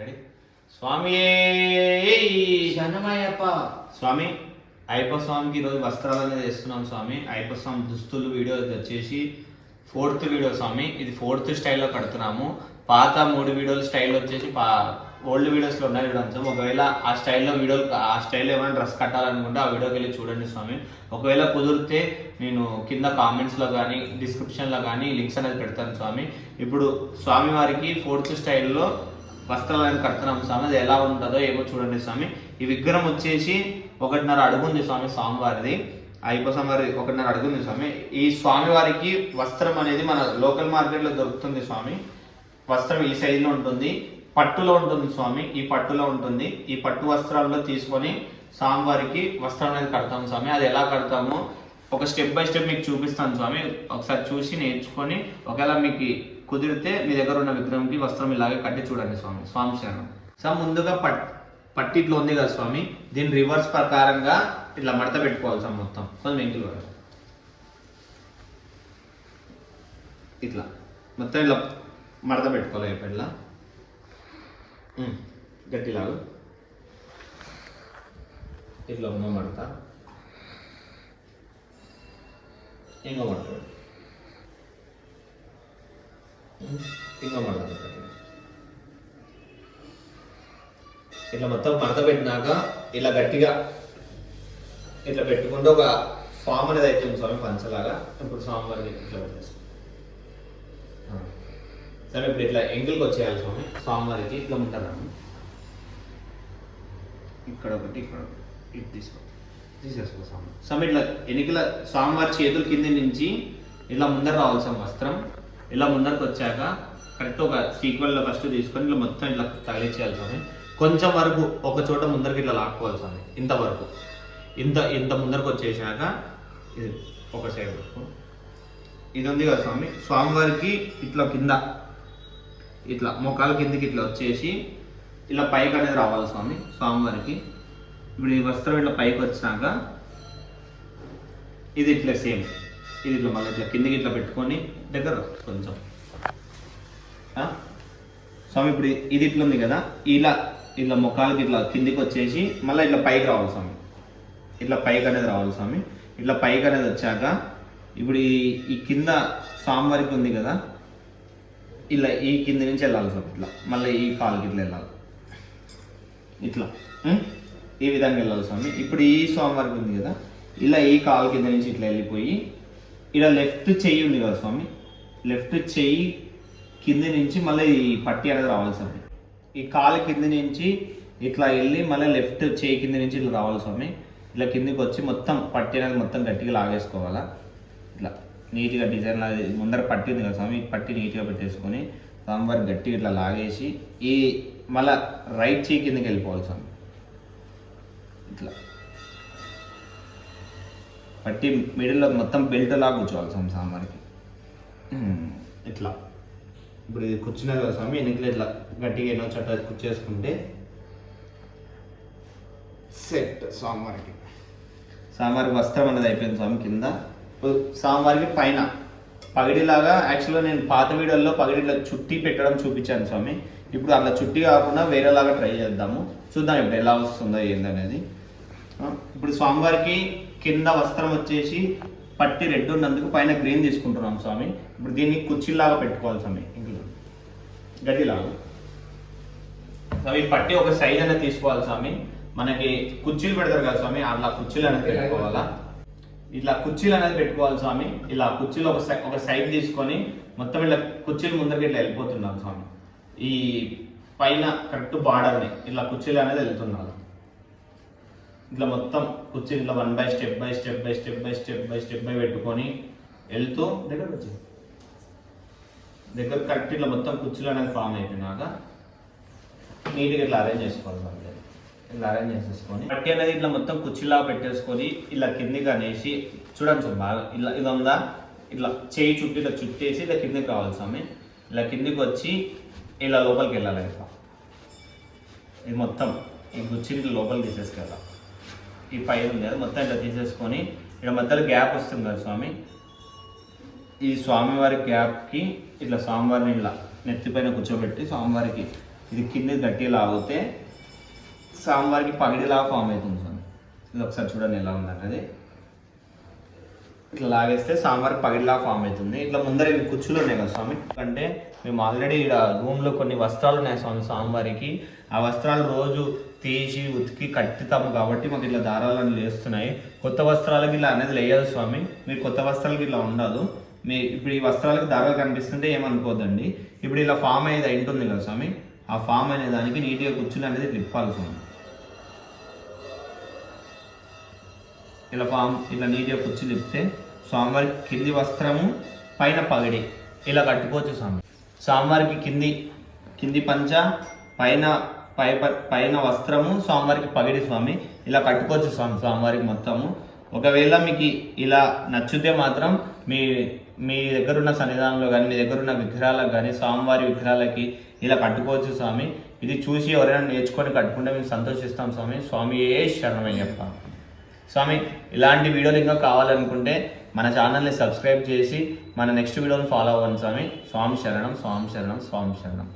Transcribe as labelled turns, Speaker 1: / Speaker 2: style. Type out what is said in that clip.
Speaker 1: Ready స్వామి
Speaker 2: శరణమయ్యప్ప.
Speaker 1: స్వామి అయ్యప్ప స్వామికి ఈరోజు వస్త్రాలు అనేది వేస్తున్నాం స్వామి. అయ్యప్ప స్వామి దుస్తులు వీడియో వచ్చేసి 4th వీడియో స్వామి. ఇది 4th స్టైల్లో కడుతున్నాము. పాత 3 వీడియోలు స్టైల్ వచ్చేసి ఓల్డ్ వీడియోస్లో ఉన్నాయి చూడండి. ఒకవేళ ఆ స్టైల్లో ఏమైనా డ్రెస్ కట్టాలనుకుంటే ఆ వీడియోకి వెళ్ళి చూడండి స్వామి. ఒకవేళ కుదిరితే నేను కింద కామెంట్స్లో కానీ డిస్క్రిప్షన్లో కానీ లింక్స్ అనేది పెడతాను స్వామి. ఇప్పుడు స్వామి వారికి 4th స్టైల్లో వస్త్రాలు అనేది కడుతున్నాం స్వామి. అది ఎలా ఉంటుందో ఏమో చూడండి స్వామి. ఈ విగ్రహం వచ్చేసి 1.5 అడుగు ఉంది స్వామి. స్వామివారిది అయ్యప్ప స్వామివారి 1.5 అడుగు ఉంది స్వామి. ఈ స్వామివారికి వస్త్రం అనేది మన లోకల్ మార్కెట్లో దొరుకుతుంది స్వామి. వస్త్రం ఈ సైజులో ఉంటుంది, పట్టులో ఉంటుంది స్వామి. ఈ పట్టులో ఉంటుంది. ఈ పట్టు వస్త్రాల్లో తీసుకొని స్వామివారికి వస్త్రం అనేది కడతాము స్వామి. అది ఎలా కడతామో ఒక స్టెప్ బై స్టెప్ మీకు చూపిస్తాను స్వామి. ఒకసారి చూసి నేర్చుకొని ఒకవేళ మీకు కుదిరితే మీ దగ్గర ఉన్న విగ్రహంకి వస్త్రం ఇలాగే కట్టి చూడండి స్వామి. స్వామి శరణం. సో ముందుగా పట్టి ఇట్లా ఉంది కదా స్వామి, దీని రివర్స్ ప్రకారంగా ఇట్లా మడత పెట్టుకోవాలి స్వామి. మొత్తం కొంచెం ఎంకిల్ ఇట్లా మొత్తం ఇట్లా మడత పెట్టుకోవాలి. ఇట్లా గట్టిలాగా ఇట్లా ఉన్న మడత ఇంకో మడత ఇంకో మడత ఇట్లా మొత్తం మడత పెట్టినాక ఇలా గట్టిగా ఇట్లా పెట్టుకుంటే ఒక ఫామ్ అనేది అవుతుంది స్వామి, పంచలాగా. ఇప్పుడు స్వామి వారికి ఇట్లా పెట్టేస్తాం సరే. ఇప్పుడు ఇట్లా ఎంగిల్కి వచ్చేయాలి స్వామి. స్వామివారికి ఇట్లా ఉంటాను. ఇక్కడ ఒకటి ఇక్కడ ఒకటి ఇది తీసేసుకో స్వామి. స్వామి ఇట్లా ఎన్నికల స్వామివారి చేతుల కింద నుంచి ఇలా ముందర రావాలి స్వామి. వస్త్రం ఇలా ముందరకు వచ్చాక కరెక్ట్ ఒక సీక్వెల్లో ఫస్ట్ తీసుకొని ఇట్లా మొత్తం ఇట్లా తగిలించేయాలి స్వామి. కొంచెం వరకు ఒక చోట ముందరికి ఇట్లా లాక్కోవాలి స్వామి. ఇంతవరకు ఇంత ముందరకు వచ్చేసాక ఇది ఒక సైడ్ వరకు ఇది ఉంది కదా స్వామి. స్వామివారికి ఇట్లా కింద ఇట్లా మోకాల కిందకి ఇట్లా వచ్చేసి ఇలా పైకి అనేది రావాలి స్వామి. స్వామివారికి ఇప్పుడు ఈ వస్త్రం ఇట్లా పైకి వచ్చినాక ఇది ఇట్లా సేమ్ ఇది ఇట్లా మళ్ళీ ఇట్లా కిందకి ఇట్లా పెట్టుకొని దగ్గర కొంచెం స్వామి. ఇప్పుడు ఇది ఇట్లా ఉంది కదా, ఇలా ముఖాలకి ఇట్లా కిందికి వచ్చేసి మళ్ళీ ఇట్లా పైకి రావాలి స్వామి. ఇట్లా పైకి అనేది రావాలి స్వామి. ఇట్లా పైకి అనేది వచ్చాక ఇప్పుడు ఈ కింద స్వామివారికి ఉంది కదా, ఇలా ఈ కింద నుంచి వెళ్ళాలి స్వామి. ఇట్లా మళ్ళీ ఈ కాలుకి ఇట్లా వెళ్ళాలి. ఇట్లా ఈ విధంగా వెళ్ళాలి స్వామి. ఇప్పుడు ఈ స్వామివారికి ఉంది కదా, ఇలా ఈ కాలు కింద నుంచి ఇట్లా వెళ్ళిపోయి ఇలా లెఫ్ట్ చెయ్యి ఉంది కదా స్వామి, లెఫ్ట్ చెయ్యి కింద నుంచి మళ్ళీ ఈ పట్టి అనేది రావాలి స్వామి. ఈ కాలు కింద నుంచి ఇట్లా వెళ్ళి మళ్ళీ లెఫ్ట్ చేయి కింద నుంచి ఇట్లా రావాలి స్వామి. ఇట్లా కిందికి వచ్చి మొత్తం పట్టి అనేది మొత్తం గట్టిగా లాగేసుకోవాలా. ఇట్లా నీట్గా డిజైన్ లాగా ముందర పట్టి ఉంది కదా స్వామి, పట్టి నీట్గా పెట్టేసుకొని స్వామివారికి గట్టిగా ఇట్లా లాగేసి ఈ మళ్ళీ రైట్ చేయి కిందకి వెళ్ళిపోవాలి స్వామి. ఇట్లా పట్టి మిడిల్లో మొత్తం బెల్ట్ లాగా కూర్చోవాలి స్వామి స్వామివారికి. ఇట్లా ఇప్పుడు ఇది కూర్చున్నారు కదా స్వామి, ఎన్నికలు ఇట్లా గట్టిగా ఎన్నో చట్ట కూర్చేసుకుంటే సెట్. స్వామివారికి వస్త్రం అనేది అయిపోయింది స్వామి. కింద స్వామివారికి పైన పగిడిలాగా యాక్చువల్గా నేను పాత వీడియోలో పగిడిలో చుట్టి పెట్టడం చూపించాను స్వామి. ఇప్పుడు అట్లా చుట్టి కాకుండా వేరేలాగా ట్రై చేద్దాము, చూద్దాం ఇప్పుడు ఎలా వస్తుందో ఏందనేది. ఇప్పుడు స్వామివారికి కింద వస్త్రం వచ్చేసి పట్టి రెడ్ ఉన్నందుకు పైన గ్రీన్ తీసుకుంటున్నాం స్వామి. ఇప్పుడు దీన్ని కుర్చీలాగా పెట్టుకోవాలి స్వామి. ఇంట్లో గడిలాగా స్వామి పట్టి ఒక సైజ్ అనేది తీసుకోవాలి స్వామి. మనకి కుర్చీలు పెడతారు కదా స్వామి, అట్లా కుర్చీలు అనేది పెట్టుకోవాలా. ఇట్లా కుర్చీలు అనేది పెట్టుకోవాలి స్వామి. ఇలా కుర్చీలు ఒక సైడ్ తీసుకొని మొత్తం ఇట్లా కుర్చీలు ముందరికి ఇట్లా వెళ్ళిపోతున్నాం స్వామి. ఈ పైన కరెక్ట్ బార్డర్ని ఇలా కుర్చీలు అనేది వెళ్తున్నారు. ఇట్లా మొత్తం కుర్చీలు ఇట్లా 1 బై స్టెప్ బై పెట్టుకొని వెళ్తూ దగ్గర కరెక్ట్ ఇట్లా మొత్తం కుర్చీలు అనేది ఫామ్ అయిపోయినాక నీట్గా ఇట్లా అరేంజ్ చేసుకోవాలి స్వామి. ఇలా అరేంజ్ చేసేసుకొని పట్టి అనేది ఇట్లా మొత్తం కుర్చీలాగా పెట్టేసుకొని ఇలా కిందికి అనేసి చూడండి సార్ బాగా ఇలా ఉందా, ఇట్లా చేయి చుట్టూ ఇట్లా చుట్టేసి ఇలా కిందికి రావాలి స్వామి. ఇలా కిందికి వచ్చి ఇలా లోపలికి వెళ్ళాలి. ఇట్లా ఇది మొత్తం ఈ కుర్చీని ఇట్లా లోపలికి తీసేసుకెళ్ళాలి. ఈ పైన ఉంది కదా మొత్తం ఇట్లా తీసేసుకొని ఇక్కడ మధ్యలో గ్యాప్ వస్తుంది కదా స్వామి, ఈ స్వామివారి గ్యాప్కి ఇట్లా స్వామివారిని ఇలా నెత్తిపైన కూర్చోబెట్టి స్వామివారికి ఇది కింద గట్టిగా లాగితే స్వామివారికి పగిడిలా ఫామ్ అవుతుంది స్వామి. ఇది ఒకసారి చూడండి ఎలా ఉందన్నది. ఇట్లా లాగేస్తే స్వామివారికి పగిడిలా ఫామ్ అవుతుంది. ఇట్లా ముందర ఇవి కుచ్చులు ఉన్నాయి కదా స్వామి, అంటే మేము ఆల్రెడీ ఇక్కడ రూమ్లో కొన్ని వస్త్రాలు ఉన్నాయి స్వామి స్వామివారికి. ఆ వస్త్రాలు రోజు తీసి ఉతికి కట్టుతాము కాబట్టి మాకు ఇట్లా దారాలను లేస్తున్నాయి. కొత్త వస్త్రాలకి ఇలా అనేది లేయదు స్వామి, మీరు కొత్త వస్త్రాలకి ఇట్లా ఉండదు. మీ ఇప్పుడు ఈ వస్త్రాలకి దారాలు కనిపిస్తుంటే ఏమనుకోదండి. ఇప్పుడు ఇలా ఫామ్ అయ్యేది అయింటుంది కదా స్వామి, ఆ ఫామ్ అనే దానికి నీట్గా కుచ్చులు అనేది తిప్పాలి స్వామి. ఇలా నీట్గా కుచ్చులు తిప్పితే స్వామివారికి కింది వస్త్రము పైన పగిడి ఇలా కట్టుకోవచ్చు స్వామి. స్వామివారికి కింది పంచ పైన వస్త్రము స్వామివారికి పగిడి స్వామి ఇలా కట్టుకోవచ్చు స్వామి స్వామివారికి మొత్తము. ఒకవేళ మీకు ఇలా నచ్చితే మాత్రం మీ దగ్గరున్న సన్నిధానంలో కానీ మీ దగ్గరున్న విగ్రహాలకు కానీ స్వామివారి విగ్రహాలకి ఇలా కట్టుకోవచ్చు స్వామి. ఇది చూసి ఎవరైనా నేర్చుకొని కట్టుకుంటే మేము సంతోషిస్తాం స్వామి. స్వామియే శరణమయ్యప్ప. స్వామి ఇలాంటి వీడియోలు ఇంకా కావాలనుకుంటే మన ఛానల్ని సబ్స్క్రైబ్ చేసి మన నెక్స్ట్ వీడియోని ఫాలో అవ్వండి స్వామి. స్వామి శరణం, స్వామి శరణం, స్వామి శరణం.